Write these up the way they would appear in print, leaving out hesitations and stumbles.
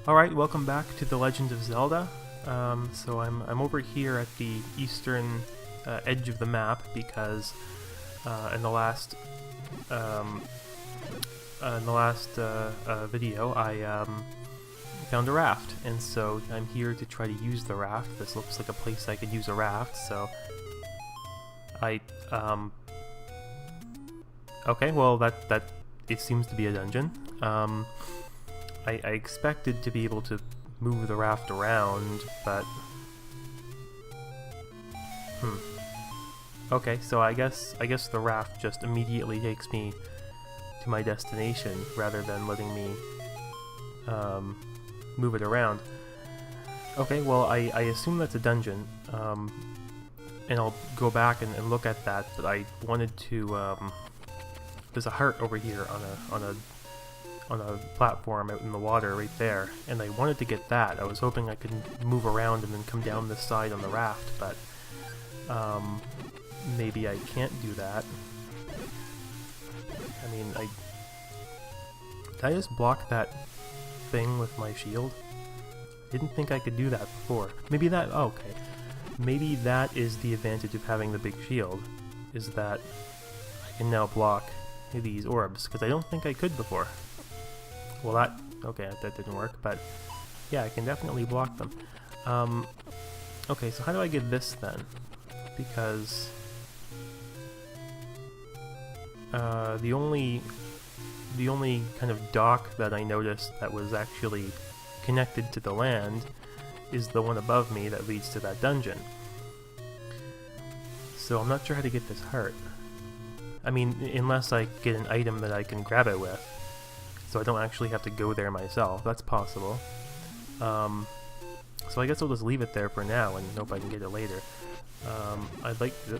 Alright, welcome back to The Legend of Zelda. So I'm over here at the eastern edge of the map because in the last video I found a raft, and so I'm here to try to use the raft. This looks like a place I could use a raft, so okay, well that it seems to be a dungeon. I expected to be able to move the raft around, but... Okay, so I guess the raft just immediately takes me to my destination, rather than letting me move it around. Okay, well, I assume that's a dungeon, and I'll go back and look at that, but I wanted to... there's a heart over here on a platform out in the water right there, and I wanted to get that. I was hoping I could move around and then come down this side on the raft, but maybe I can't do that. I mean, did I just block that thing with my shield? Didn't think I could do that before. Maybe that... oh, okay. Maybe that is the advantage of having the big shield, is that I can now block these orbs, because I don't think I could before. Well, okay, that didn't work, but yeah, I can definitely block them. Okay, so how do I get this then? Because the only kind of dock that I noticed that was actually connected to the land is the one above me that leads to that dungeon. So I'm not sure how to get this heart. I mean, unless I get an item that I can grab it with. So I don't actually have to go there myself. That's possible. So I guess I'll just leave it there for now and hope I can get it later. I'd like to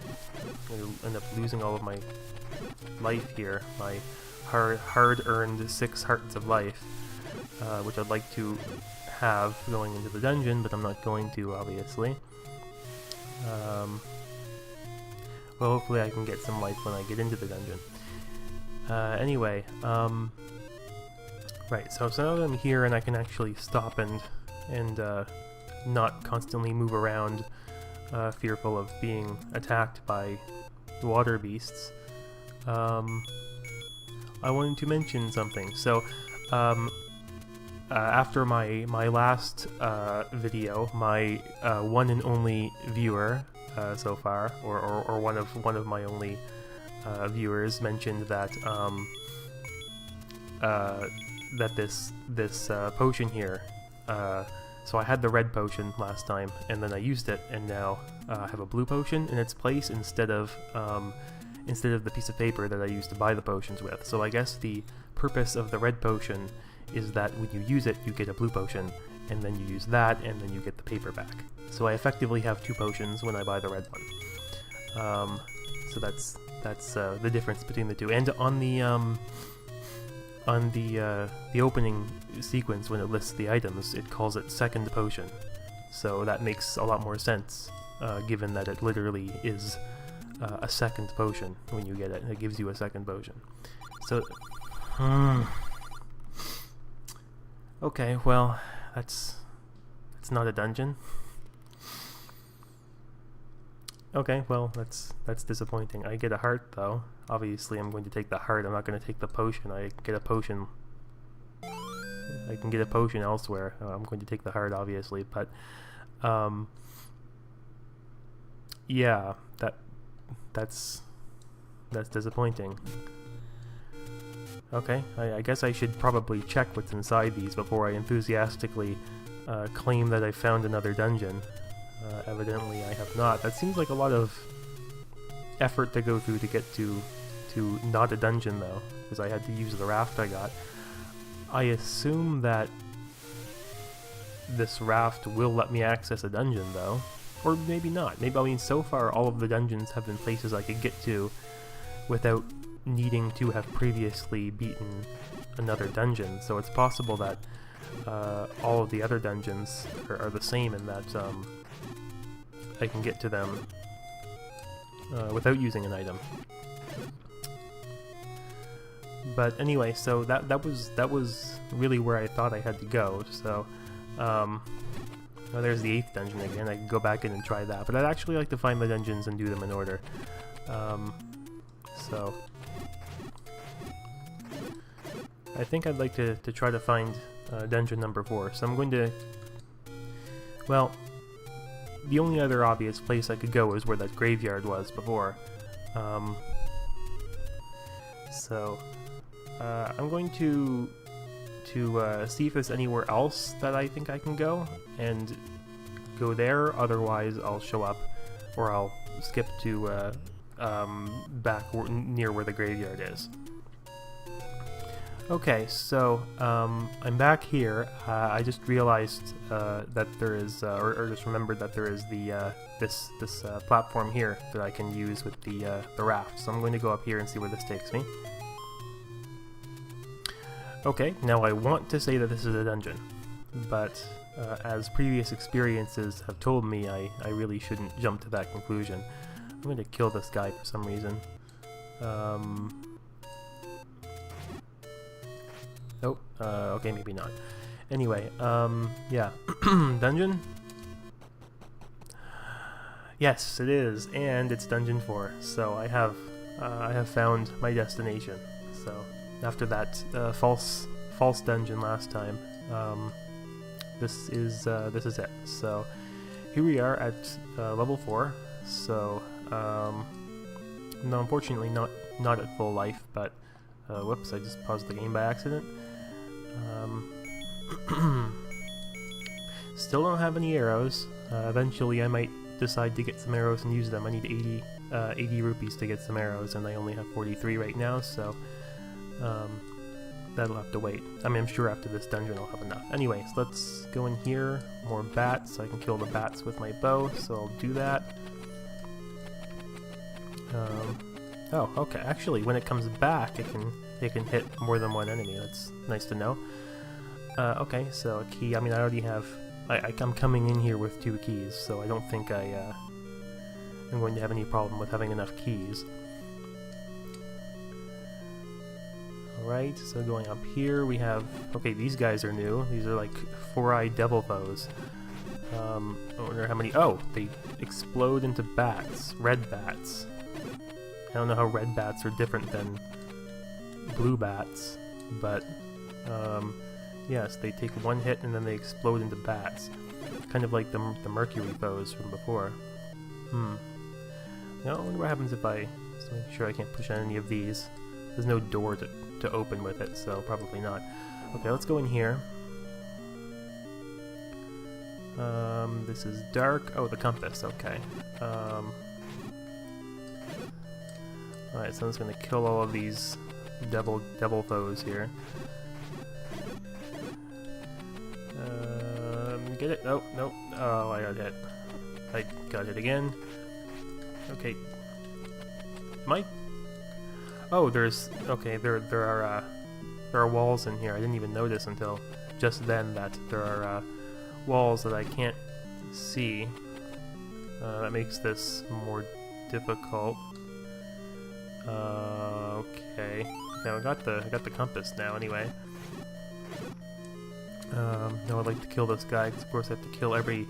end up losing all of my life here. My hard-earned 6 hearts of life, which I'd like to have going into the dungeon, but I'm not going to, obviously. Well, hopefully I can get some life when I get into the dungeon. Anyway, right, so now that I'm here and I can actually stop and not constantly move around, fearful of being attacked by water beasts, I wanted to mention something. So, after my last video, my one and only viewer so far, or one of my only viewers, mentioned that that this potion here, so I had the red potion last time, and then I used it, and now I have a blue potion in its place instead of the piece of paper that I used to buy the potions with. So I guess the purpose of the red potion is that when you use it, you get a blue potion, and then you use that, and then you get the paper back. So I effectively have 2 potions when I buy the red one. So that's the difference between the two. And on the opening sequence, when it lists the items, it calls it second potion. So that makes a lot more sense, given that it literally is a second potion when you get it. It gives you a second potion. So, okay, well, that's not a dungeon. Okay, well, that's disappointing. I get a heart, though. Obviously, I'm going to take the heart. I'm not going to take the potion. I get a potion. I can get a potion elsewhere. I'm going to take the heart, obviously, but yeah, that's disappointing. Okay, I guess I should probably check what's inside these before I enthusiastically claim that I found another dungeon. Evidently I have not. That seems like a lot of effort to go through to get to not a dungeon, though, because I had to use the raft I got. I assume that this raft will let me access a dungeon, though. Or maybe not. Maybe, I mean, so far all of the dungeons have been places I could get to without needing to have previously beaten another dungeon, so it's possible that all of the other dungeons are the same in that I can get to them without using an item. But anyway, so that was really where I thought I had to go. So, well, there's the 8th dungeon again. I can go back in and try that. But I'd actually like to find the dungeons and do them in order. So I think I'd like to try to find dungeon number 4. So I'm going to, well, the only other obvious place I could go is where that graveyard was before. So I'm going to see if there's anywhere else that I think I can go and go there. Otherwise, I'll show up, or I'll skip to back near where the graveyard is. Okay, so I'm back here. I just realized that there is, or just remembered that there is the this platform here that I can use with the raft. So I'm going to go up here and see where this takes me. Okay, now I want to say that this is a dungeon, but as previous experiences have told me, I really shouldn't jump to that conclusion. I'm going to kill this guy for some reason. Oh, okay, maybe not. Anyway, yeah. Dungeon? Yes, it is, and it's dungeon 4. So I have found my destination. So after that false dungeon last time, this is it. So here we are at level 4. So no, unfortunately not at full life, but whoops, I just paused the game by accident. Still don't have any arrows. Eventually I might decide to get some arrows and use them. I need 80 rupees to get some arrows, and I only have 43 right now, so that'll have to wait. I mean, I'm sure after this dungeon I'll have enough. Anyways, let's go in here. More bats. I can kill the bats with my bow, so I'll do that. Oh, okay. Actually, when it comes back, it can hit more than one enemy. That's nice to know. Okay, so a key. I mean, I already have. I'm coming in here with 2 keys, so I don't think I'm going to have any problem with having enough keys. Alright, so going up here, we have. Okay, these guys are new. These are like 4-eyed Devilfoes. I wonder how many. Oh, they explode into bats. Red bats. I don't know how red bats are different than blue bats, but yes, they take one hit and then they explode into bats. Kind of like the mercury foes from before. Now I wonder what happens if I just make sure I can't push on any of these. There's no door to open with it, so probably not. Okay, let's go in here. This is dark. Oh, the compass, okay. Alright, so I'm just gonna kill all of these Devilfoes here. Get it? Oh, nope. Oh, I got hit. I got hit again. Okay. Oh, there's... Okay, there are walls in here. I didn't even notice until just then that there are walls that I can't see. That makes this more difficult. Okay. Now I got the compass now anyway. Now I'd like to kill this guy, because of course I have to kill every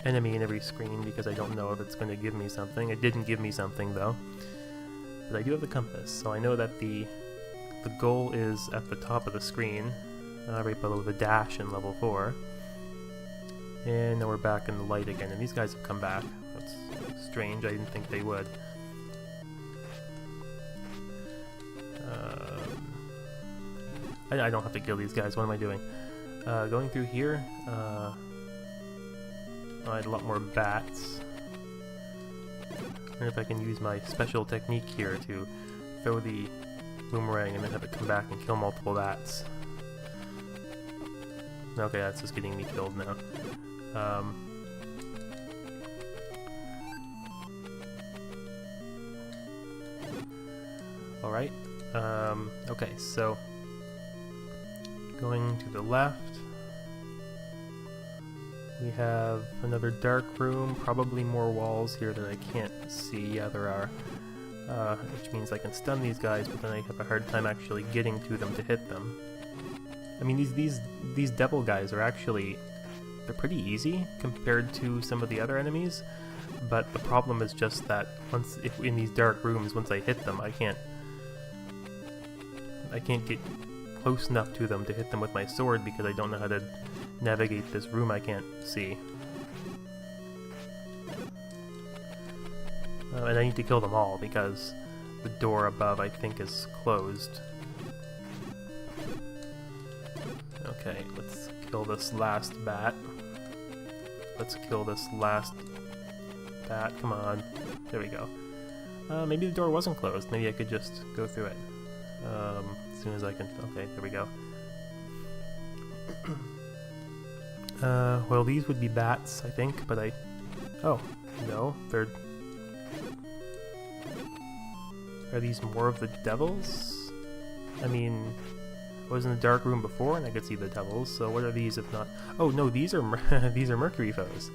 enemy in every screen because I don't know if it's going to give me something. It didn't give me something though. But I do have the compass, so I know that the goal is at the top of the screen, right below the dash in level 4. And now we're back in the light again, and these guys have come back. That's strange, I didn't think they would. I don't have to kill these guys, what am I doing? Going through here, I had a lot more bats. I wonder if I can use my special technique here to throw the boomerang and then have it come back and kill multiple bats. Okay, that's just getting me killed now. Alright, okay, so going to the left, we have another dark room, probably more walls here that I can't see. Yeah, there are. which means I can stun these guys, but then I have a hard time actually getting to them to hit them. I mean, these devil guys are actually, they're pretty easy compared to some of the other enemies, but the problem is just that if in these dark rooms, once I hit them, I can't get close enough to them to hit them with my sword because I don't know how to navigate this room I can't see. And I need to kill them all because the door above, I think, is closed. Okay, let's kill this last bat. Let's kill this last bat. Come on. There we go. Maybe the door wasn't closed. Maybe I could just go through it. As soon as I can. Okay, there we go. Well, these would be bats, I think, but I... Oh, no, they're... Are these more of the devils? I mean, I was in the dark room before and I could see the devils, so what are these if not... Oh, no, these are these are mercury foes.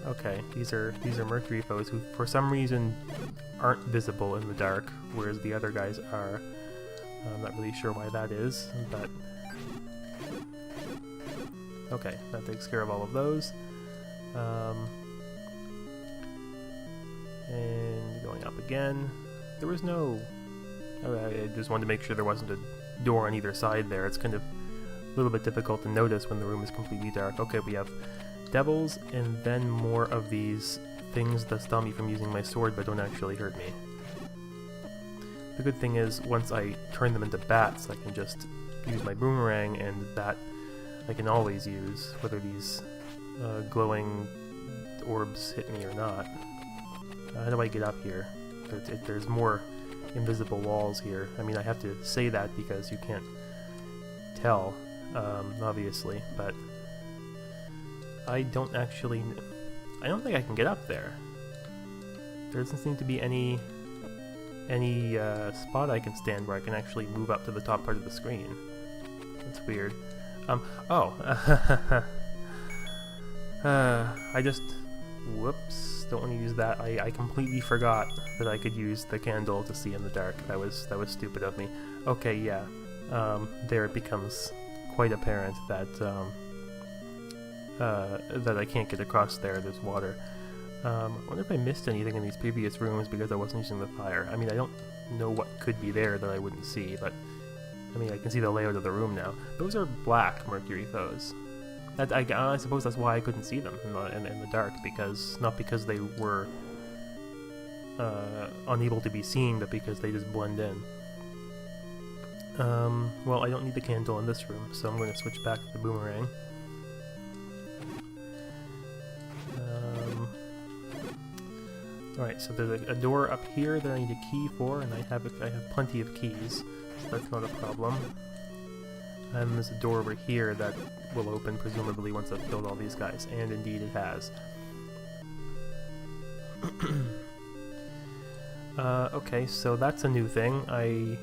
Okay, these are mercury foes who, for some reason, aren't visible in the dark, whereas the other guys are. I'm not really sure why that is, but... Okay, that takes care of all of those. And going up again. There was no... I just wanted to make sure there wasn't a door on either side there. It's kind of a little bit difficult to notice when the room is completely dark. Okay, we have devils, and then more of these things that stop me from using my sword but don't actually hurt me. The good thing is, once I turn them into bats, I can just use my boomerang, and that I can always use, whether these glowing orbs hit me or not. How do I get up here? There's more invisible walls here. I mean, I have to say that because you can't tell, obviously, but I don't actually... I don't think I can get up there. There doesn't seem to be any spot I can stand where I can actually move up to the top part of the screen. That's weird. Oh! I just... Whoops. Don't want to use that. I completely forgot that I could use the candle to see in the dark. That was stupid of me. Okay, yeah. There it becomes quite apparent that that I can't get across there. There's water. I wonder if I missed anything in these previous rooms because I wasn't using the fire. I mean, I don't know what could be there that I wouldn't see, but I mean, I can see the layout of the room now. Those are black mercury foes. I suppose that's why I couldn't see them in the dark, not because they were unable to be seen, but because they just blend in. Well, I don't need the candle in this room, so I'm going to switch back to the boomerang. Alright, so there's a door up here that I need a key for, and I have plenty of keys, so that's not a problem. And there's a door over here that will open, presumably, once I've killed all these guys. And indeed it has. Okay, so that's a new thing. I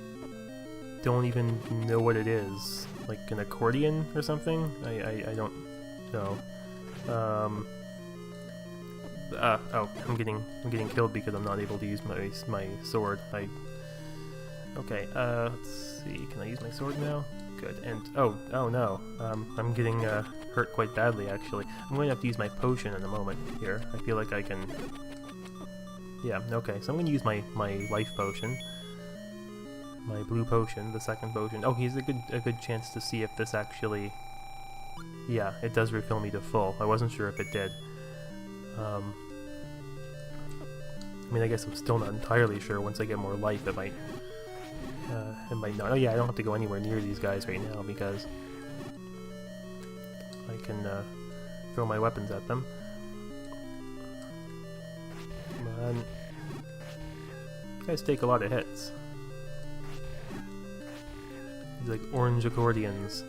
don't even know what it is. Like an accordion or something? I don't know. Oh, I'm getting killed because I'm not able to use my sword. Okay, let's see. Can I use my sword now? Good. And oh no, I'm getting hurt quite badly actually. I'm going to have to use my potion in a moment here. I feel like I can... Yeah, okay, so I'm going to use my life potion. My blue potion, the second potion. Oh, here's a good chance to see if this actually... Yeah, it does refill me to full. I wasn't sure if it did. I mean, I guess I'm still not entirely sure. Once I get more life, it might not. Oh yeah, I don't have to go anywhere near these guys right now because I can throw my weapons at them. Come on. These guys take a lot of hits. These like orange accordions.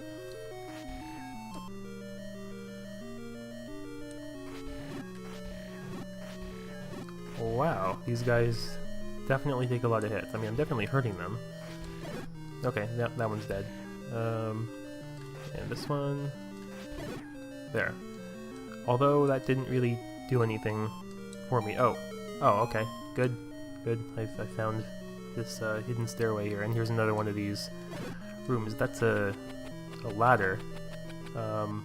Wow, these guys definitely take a lot of hits. I mean, I'm definitely hurting them. Okay, yep, that one's dead. And this one... There. Although that didn't really do anything for me. Oh, okay, good. Good, I found this hidden stairway here, and here's another one of these rooms. That's a ladder. I'm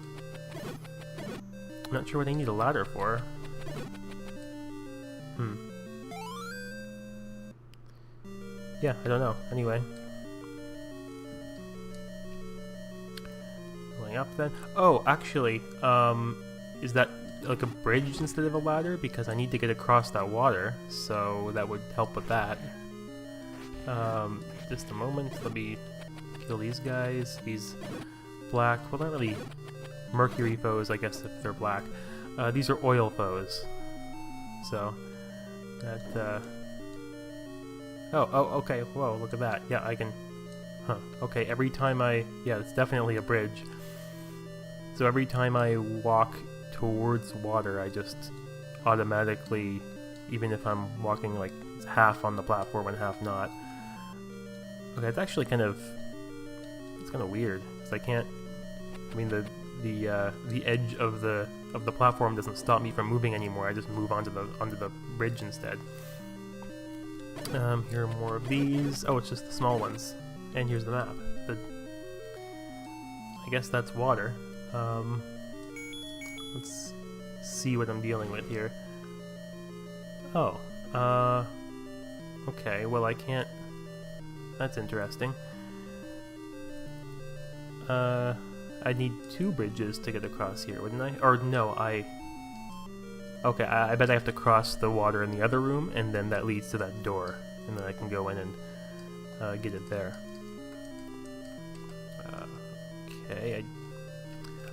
not sure what I need a ladder for. Yeah, I don't know. Anyway. Going up then. Oh, actually, is that like a bridge instead of a ladder? Because I need to get across that water, so that would help with that. Just a moment. Let me kill these guys. These black, well, not really mercury foes, I guess, if they're black. These are Oilfoes. So, that, oh, okay, whoa, look at that. Yeah, I can, okay, every time yeah, it's definitely a bridge. So every time I walk towards water, I just automatically, even if I'm walking like half on the platform and half not. Okay, it's actually kind of weird, because I can't, I mean, the edge of the platform doesn't stop me from moving anymore. I just move onto the bridge instead. Here are more of these. Oh, it's just the small ones. And here's the map. I guess that's water. Let's see what I'm dealing with here. Oh, okay, well I can't... That's interesting. I'd need 2 bridges to get across here, wouldn't I? Or no, okay, I bet I have to cross the water in the other room, and then that leads to that door, and then I can go in and get it there. Okay,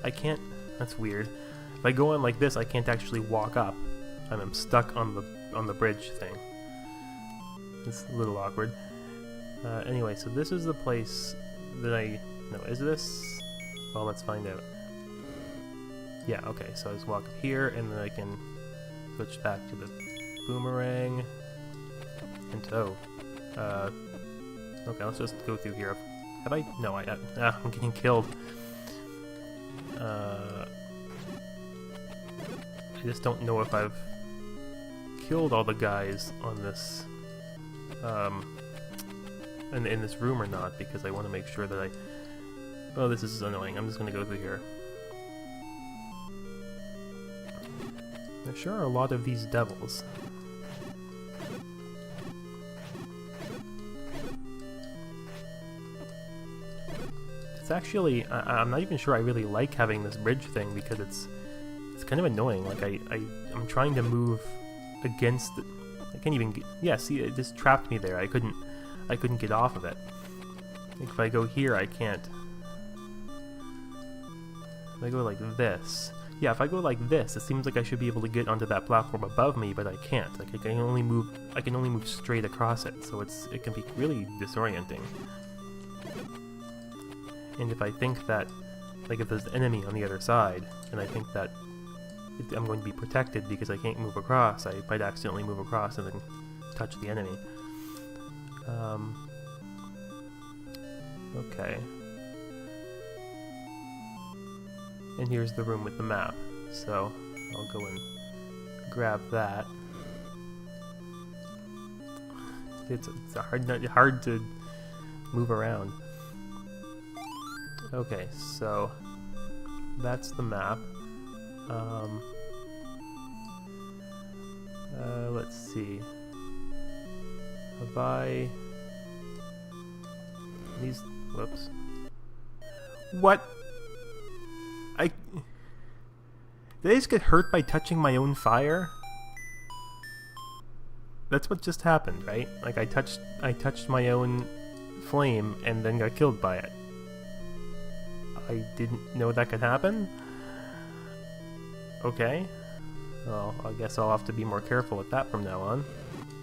I can't... That's weird. If I go in like this, I can't actually walk up. I'm stuck on the bridge thing. It's a little awkward. Anyway, so this is the place that no, is this? Well, let's find out. Yeah, okay, so I just walk up here, and then I can switch back to the boomerang. And okay, let's just go through here. Have I? No, I'm getting killed. I just don't know if I've killed all the guys on this, in this room or not, because I want to make sure that oh, this is annoying. I'm just going to go through here. There sure are a lot of these devils. It's actually, I'm not even sure I really like having this bridge thing, because it's kind of annoying. Like, I'm trying to move against it. I can't even get, yeah, see, it just trapped me there. I couldn't get off of it. Like, if I go here, I can't. If I go like this. Yeah, if I go like this, it seems like I should be able to get onto that platform above me, but I can't. Like, I can only move straight across it, so it can be really disorienting. And if I think that, like, if there's an enemy on the other side, and I think that I'm going to be protected because I can't move across, I might accidentally move across and then touch the enemy. Okay. And here's the room with the map, so I'll go and grab that. It's hard to move around. Okay, so that's the map. Let's see. Have I... These... Whoops. What? Did I just get hurt by touching my own fire? That's what just happened, right? Like, I touched my own flame and then got killed by it. I didn't know that could happen? Okay. Well, I guess I'll have to be more careful with that from now on.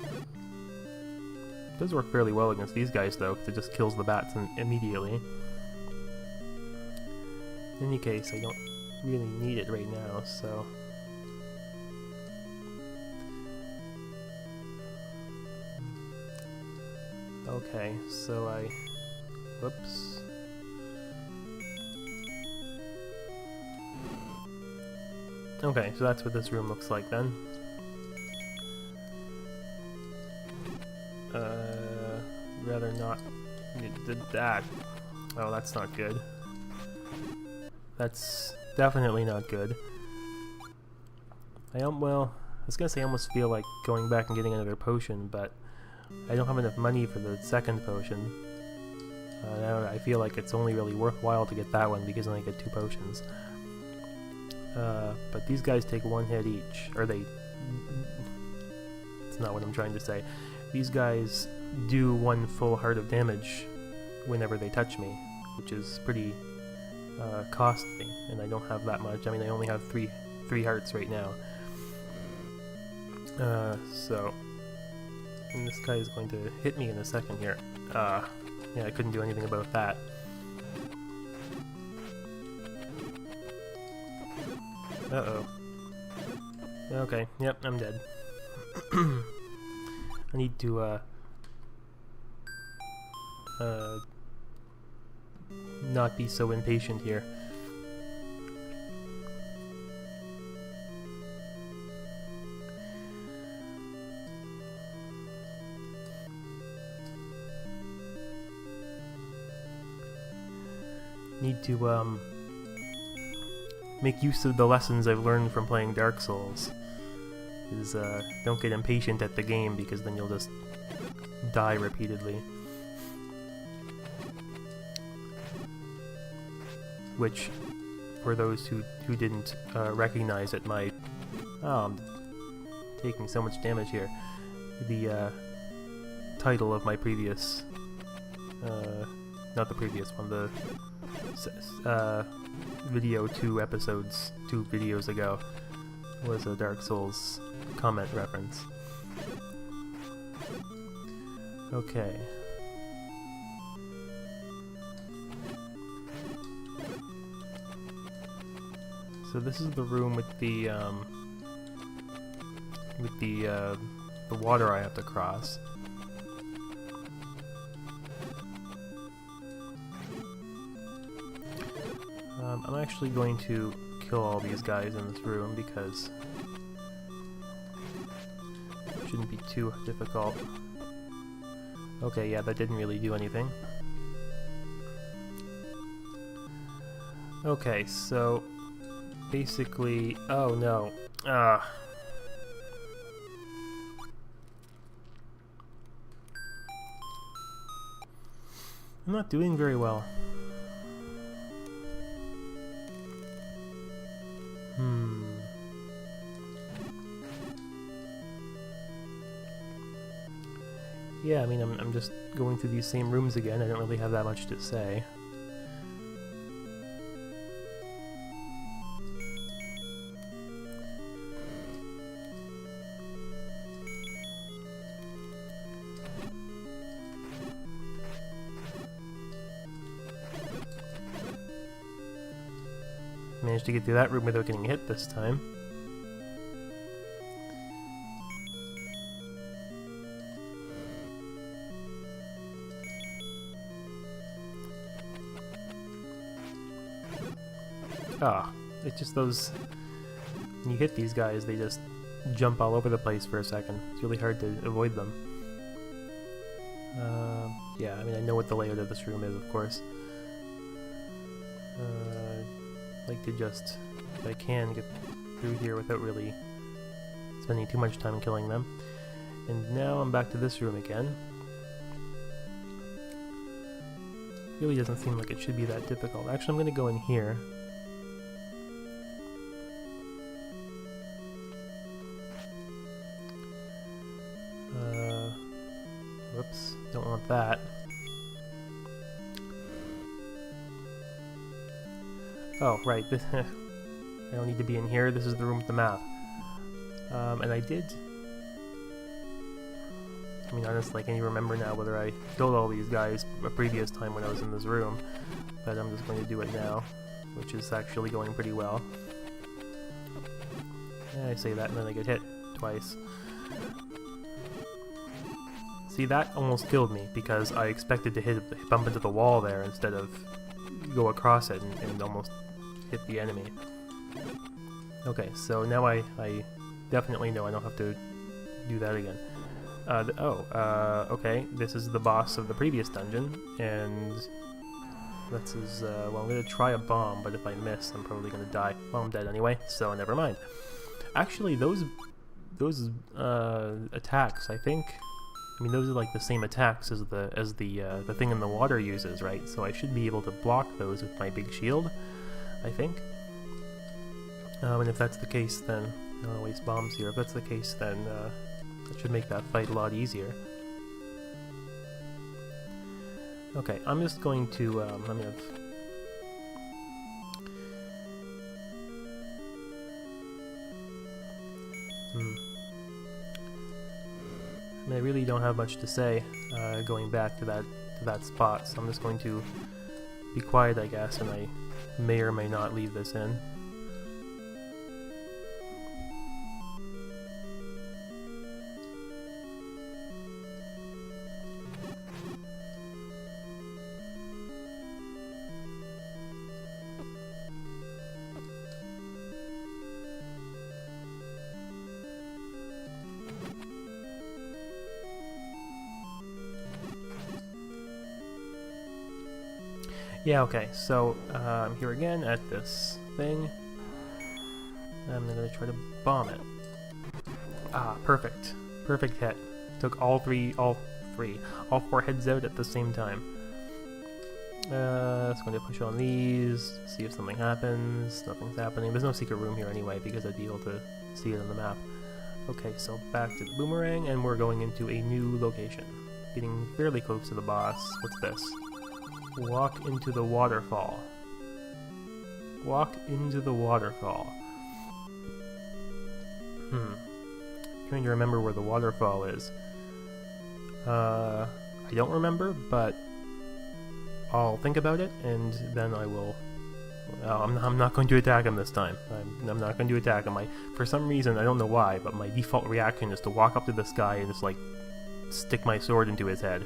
It does work fairly well against these guys, though, because it just kills the bats immediately. In any case, I don't really need it right now, so... Okay, so whoops. Okay, so that's what this room looks like then. did that. Oh, that's not good. That's definitely not good. Well, I was gonna say I almost feel like going back and getting another potion, but I don't have enough money for the second potion. I feel like it's only really worthwhile to get that one because then I get 2 potions. But these guys take 1 hit each, or they... It's not what I'm trying to say. These guys do 1 full heart of damage whenever they touch me, which is pretty costly, and I don't have that much. I mean, I only have 3 hearts right now. And this guy is going to hit me in a second here. Yeah, I couldn't do anything about that. Uh-oh. Okay, yep, I'm dead. I need to, not be so impatient here. Need to, make use of the lessons I've learned from playing Dark Souls. Is, don't get impatient at the game, because then you'll just die repeatedly. Which, for those who didn't recognize it, might... Oh, I'm taking so much damage here. The title of my previous... not the previous one, the video 2 videos ago was a Dark Souls comment reference. Okay. So this is the room with the water I have to cross. I'm actually going to kill all these guys in this room because it shouldn't be too difficult. Okay, yeah, that didn't really do anything. Okay, so basically... Oh no. I'm not doing very well. Yeah, I mean, I'm just going through these same rooms again. I don't really have that much to say. Managed to get through that room without getting hit this time. Ah, it's just those... When you hit these guys, they just jump all over the place for a second. It's really hard to avoid them. Yeah, I mean, I know what the layout of this room is, of course. I'd like to just, if I can, get through here without really spending too much time killing them. And now I'm back to this room again. Really doesn't seem like it should be that difficult. Actually, I'm going to go in here. Whoops, don't want that. Oh, right, this, I don't need to be in here, this is the room with the map. And I did... I mean, honestly, I can't even remember now whether I killed all these guys a previous time when I was in this room, but I'm just going to do it now, which is actually going pretty well. Yeah, I say that and then I get hit twice. See, that almost killed me, because I expected to bump into the wall there instead of go across it and almost hit the enemy. Okay, so now I definitely know I don't have to do that again. Okay, this is the boss of the previous dungeon, and this is, well, I'm gonna try a bomb, but if I miss, I'm probably gonna die. Well, I'm dead anyway, so never mind. Actually, those attacks, I think, I mean, those are like the same attacks as the thing in the water uses, right? So I should be able to block those with my big shield, I think. And if that's the case, then I don't want to waste bombs here. If that's the case, then that should make that fight a lot easier. Okay, I'm just going to let me have. I mean, I really don't have much to say going back to that spot, so I'm just going to be quiet, I guess, and I may or may not leave this in. Yeah, okay, so I'm here again at this thing. I'm gonna try to bomb it. Ah, perfect. Perfect hit. Took all four heads out at the same time. Just going to push on these, see if something happens. Nothing's happening. There's no secret room here anyway, because I'd be able to see it on the map. Okay, so back to the boomerang, and we're going into a new location. Getting fairly close to the boss. What's this? Walk into the waterfall. Walk into the waterfall. Trying to remember where the waterfall is. I don't remember, but I'll think about it, and then I will. I'm not going to attack him this time. I'm not going to attack him. For some reason, I don't know why, but my default reaction is to walk up to this guy and just like stick my sword into his head.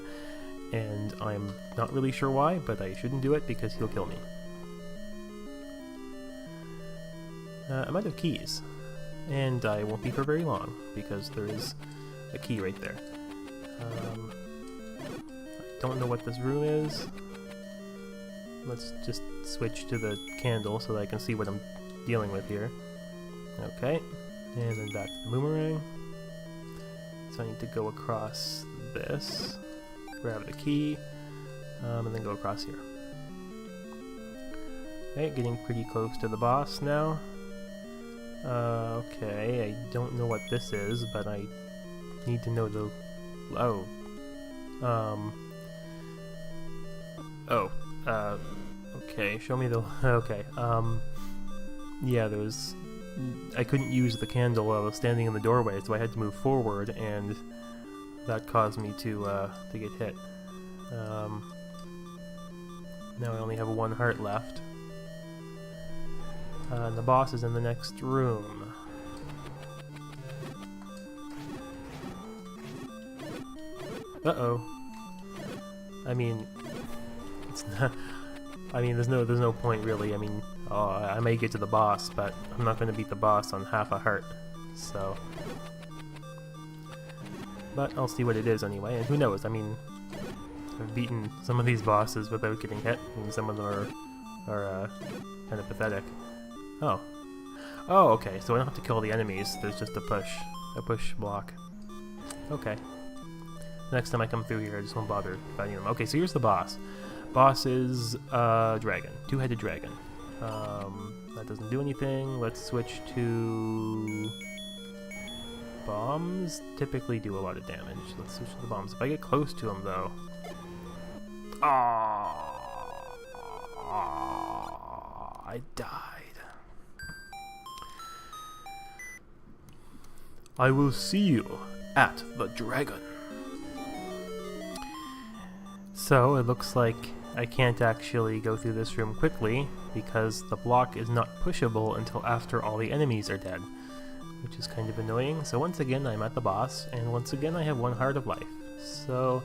And I'm not really sure why, but I shouldn't do it because he'll kill me. I'm out of keys, and I won't be for very long because there is a key right there. I don't know what this room is. Let's just switch to the candle so that I can see what I'm dealing with here. Okay, and then back to the boomerang. So I need to go across this. Grab the key, and then go across here. Okay, getting pretty close to the boss now. Okay, I don't know what this is, but I need to know the... okay, show me the... Okay, yeah, there's... I couldn't use the candle while I was standing in the doorway, so I had to move forward, and that caused me to get hit. Now I only have one heart left. And the boss is in the next room. Uh-oh. I mean, it's not... I mean, there's no point really. I mean, I may get to the boss, but I'm not going to beat the boss on half a heart. So... But I'll see what it is anyway, and who knows, I mean, I've beaten some of these bosses without getting hit, and some of them are kind of pathetic. Oh. Oh, okay, so I don't have to kill the enemies, there's just a push block. Okay. Next time I come through here, I just won't bother fighting them. Okay, so here's the boss. Boss is a dragon, two-headed dragon. That doesn't do anything. Let's switch to... Bombs typically do a lot of damage. Let's switch to the bombs. If I get close to them, though... I died. I will see you at the dragon. So, it looks like I can't actually go through this room quickly because the block is not pushable until after all the enemies are dead, which is kind of annoying. So once again, I'm at the boss, and once again, I have one heart of life. So,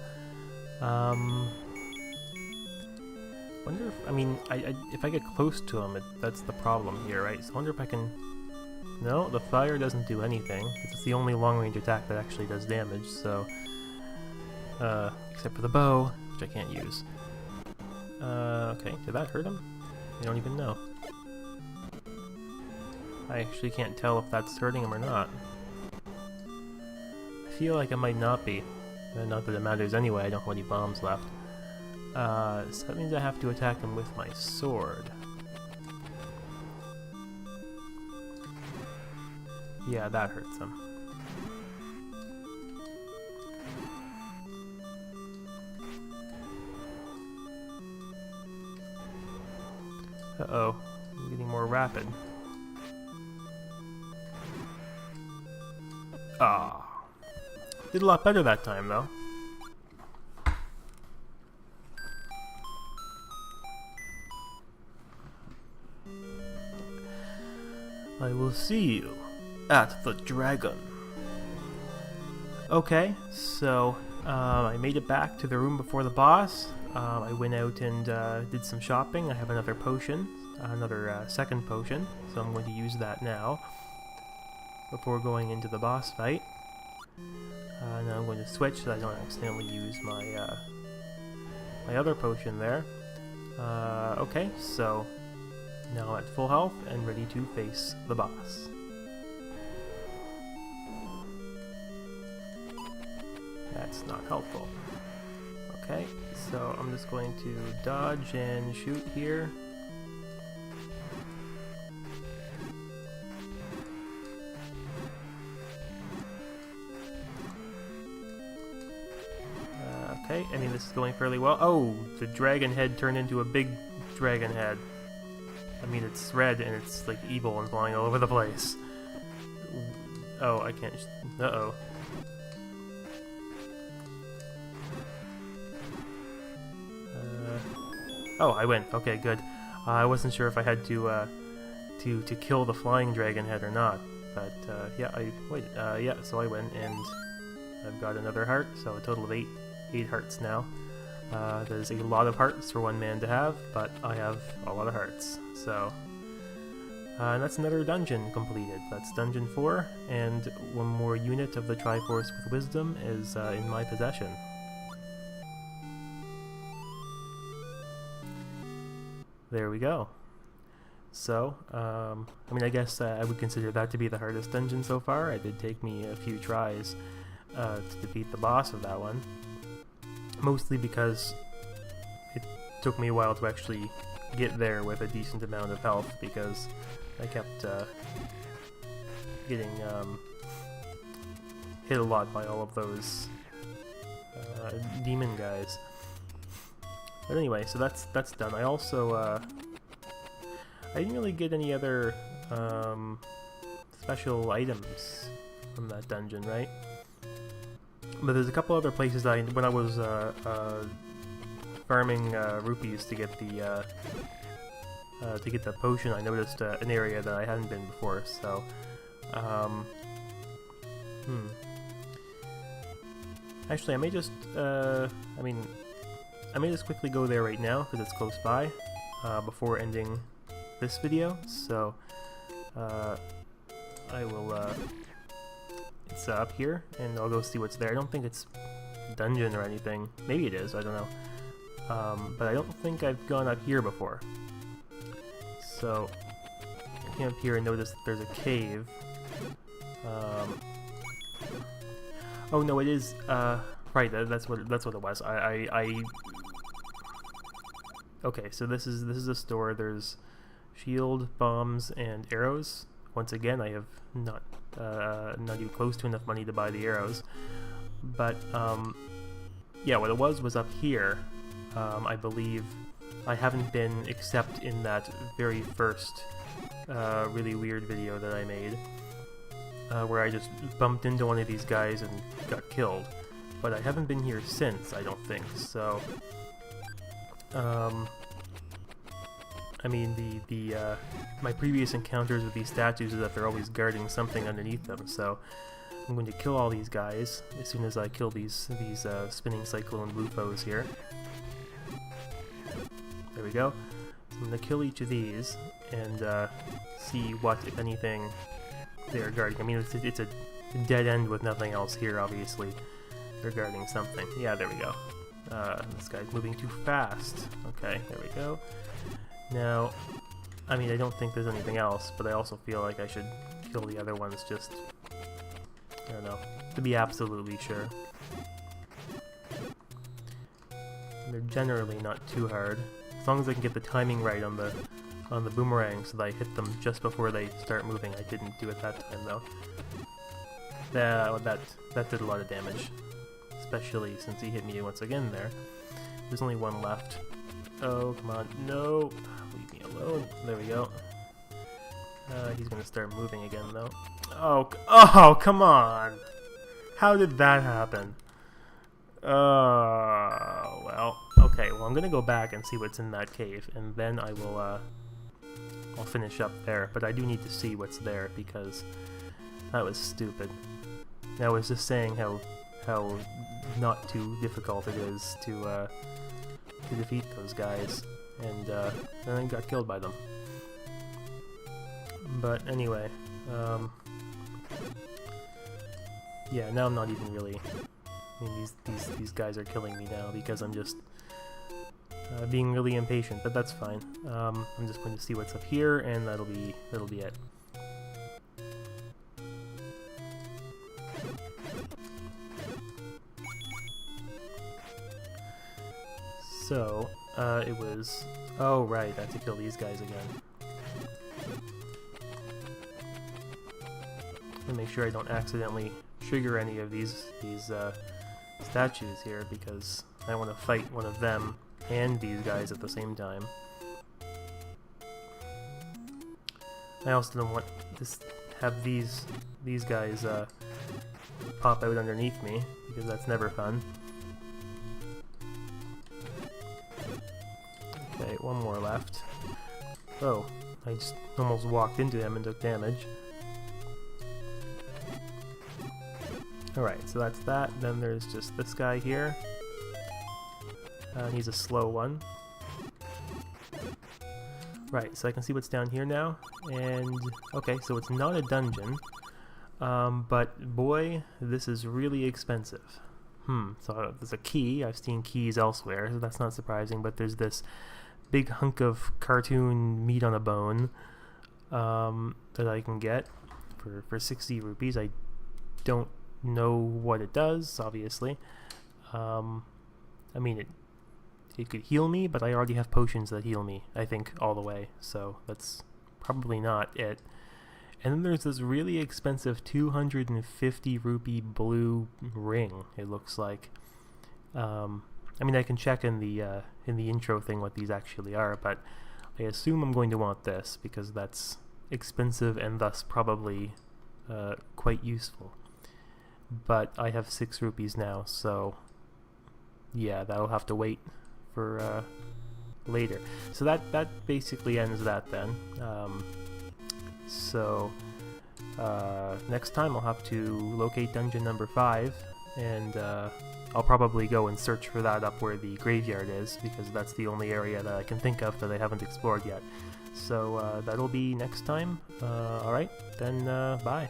wonder if, I mean, if I get close to him, that's the problem here, right? So I wonder if I can No, the fire doesn't do anything. It's the only long-range attack that actually does damage, so... except for the bow, which I can't use. Okay, did that hurt him? I don't even know. I actually can't tell if that's hurting him or not. I feel like it might not be. Not that it matters anyway, I don't have any bombs left. So that means I have to attack him with my sword. Yeah, that hurts him. Uh-oh, I'm getting more rapid. Ah, did a lot better that time, though. I will see you at the dragon. Okay, so I made it back to the room before the boss. I went out and did some shopping. I have another potion, another second potion, so I'm going to use that now before going into the boss fight. Now I'm going to switch so I don't accidentally use my my other potion there. Okay, so now I'm at full health and ready to face the boss. That's not helpful. Okay, so I'm just going to dodge and shoot here. Okay, I mean this is going fairly well. Oh, the dragon head turned into a big dragon head. I mean it's red and it's like evil and flying all over the place. Oh, I can't. Uh-oh. Oh, I win. Okay, good. I wasn't sure if I had to kill the flying dragon head or not, but yeah, yeah. So I win, and I've got another heart. So a total of eight hearts now. There's a lot of hearts for one man to have, but I have a lot of hearts. So and that's another dungeon completed. That's dungeon 4, and one more unit of the Triforce with Wisdom is in my possession. There we go. So, I mean, I guess I would consider that to be the hardest dungeon so far. It did take me a few tries to defeat the boss of that one. Mostly because it took me a while to actually get there with a decent amount of health, because I kept getting hit a lot by all of those demon guys. But anyway, so that's done. I also I didn't really get any other special items from that dungeon, right? But there's a couple other places that when I was farming rupees to get the potion, I noticed an area that I hadn't been before. So, actually, I may just I may just quickly go there right now because it's close by before ending this video. So I will. It's up here, and I'll go see what's there. I don't think it's a dungeon or anything. Maybe it is. I don't know. But I don't think I've gone up here before. So I came up here and noticed there's a cave. Oh no, it is. Right. That's what it was. Okay, so this is a store. There's shield, bombs, and arrows. Once again, I have not even close to enough money to buy the arrows. But yeah, what it was up here. I believe I haven't been except in that very first really weird video that I made, where I just bumped into one of these guys and got killed. But I haven't been here since, I don't think. So, I mean, my previous encounters with these statues is that they're always guarding something underneath them. So I'm going to kill all these guys as soon as I kill these spinning cyclone Devilfoes here. There we go. So I'm going to kill each of these and see what, if anything, are guarding. I mean, it's a dead end with nothing else here, obviously. They're guarding something. Yeah, there we go. This guy's moving too fast. Okay, there we go. Now, I mean, I don't think there's anything else, but I also feel like I should kill the other ones just, I don't know, to be absolutely sure. They're generally not too hard, as long as I can get the timing right on the boomerang so that I hit them just before they start moving. I didn't do it that time though. That did a lot of damage, especially since he hit me once again there. There's only one left. Oh, come on, no! Leave me alone. There we go. He's gonna start moving again though. Oh, come on! How did that happen? Well, okay, well I'm gonna go back and see what's in that cave, and then I will, I'll finish up there, but I do need to see what's there, because that was stupid. I was just saying how not too difficult it is to defeat those guys, and then I got killed by them. But anyway, yeah, now I'm not even really... I mean, these guys are killing me now because I'm just being really impatient, but that's fine. I'm just going to see what's up here, and that'll be it. So, it was... Oh, right, I have to kill these guys again. And make sure I don't accidentally trigger any of these statues here, because I want to fight one of them and these guys at the same time. I also don't want to have these guys pop out underneath me, because that's never fun. Okay, one more left. Oh, I just almost walked into him and took damage. Alright, so that's that. Then there's just this guy here. He's a slow one. Right, so I can see what's down here now. And, okay, so it's not a dungeon. But boy, this is really expensive. So there's a key. I've seen keys elsewhere, so that's not surprising. But there's this big hunk of cartoon meat on a bone that I can get for 60 rupees. I don't know what it does, obviously. I mean, it could heal me, but I already have potions that heal me, I think, all the way, so that's probably not it. And then there's this really expensive 250 rupee blue ring, it looks like. I mean, I can check in the intro thing what these actually are, but I assume I'm going to want this, because that's expensive and thus probably quite useful. But I have 6 rupees now, so yeah, that'll have to wait for later. So that basically ends that then. So next time I'll have to locate dungeon number 5, and I'll probably go and search for that up where the graveyard is, because that's the only area that I can think of that I haven't explored yet. So that'll be next time. Alright, then bye.